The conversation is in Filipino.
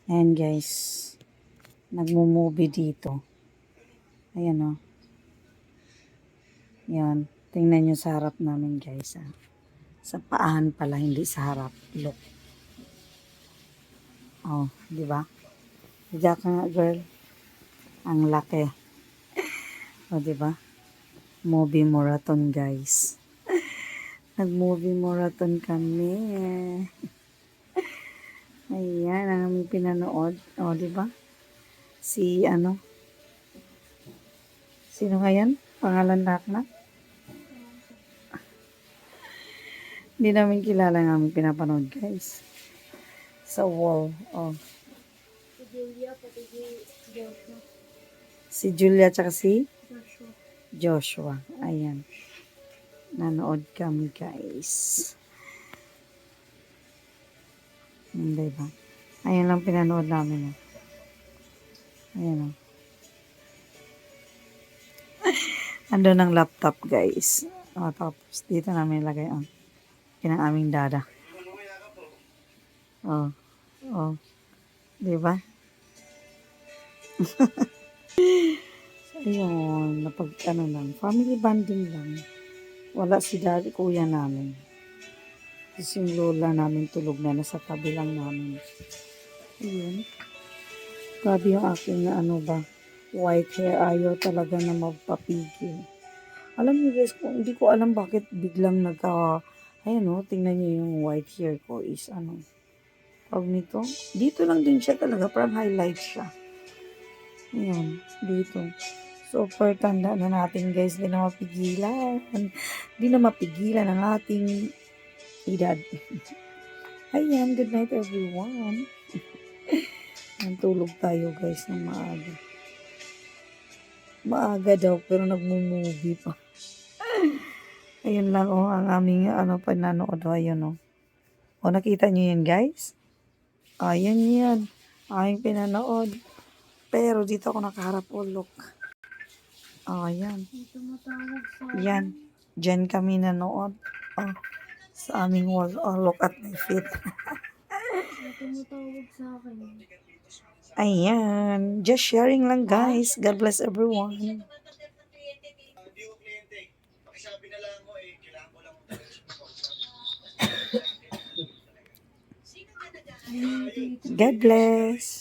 Ayan guys, nagmo-movie dito. Ayan o. Yan, tingnan nyo sa harap namin guys. Sa paahan pala, hindi sa harap. Look. Oh, di ba? Diyan ka nga girl. Ang laki. O, di ba? Movie marathon guys. Nag-movie marathon kami. Ayan, ang aming pinanood. O, di ba? Si sino nga yan? Pangalan na? Hindi namin kilala ang aming pinapanood guys. Sa wall. Oh. Si Julia, pati si Joshua. Si Julia tsaka si Joshua. Ayan. Nanood kami guys. Diba? Ayan lang pinanood namin. Ayan o. Ando ng laptop guys. O, tapos dito namin ilagay ang pinang aming dada. O. O. Diba? Ayun. Lang. Family bonding lang. Wala si daddy, kuya namin. Tapos yung lola namin tulog na nasa tabi lang namin. Ayun. Grabe yung aking white hair. Ayaw talaga na magpapigil. Alam niyo guys, hindi ko alam bakit biglang ayan o, tingnan niyo yung white hair ko is tawag nito. Dito lang din siya talaga, parang highlight siya. Ayan, dito. Super tanda na natin guys, di na mapigilan. Di na mapigilan ang ating edad. Ayan, good night everyone. Tulog tayo guys ng maaga. Maaga daw, pero nagmo-movie pa. Ayun lang ang aming pananood. Ayun nakita niyo yan guys? Ayan yan. Aming pinanood. Pero dito ako nakaharap. Look. Ayan. Yan. Diyan kami nanood. Sa aming wall. Look at my feet. Tumutawag sa akin. Ayan. Just sharing lang guys. God bless everyone. God bless.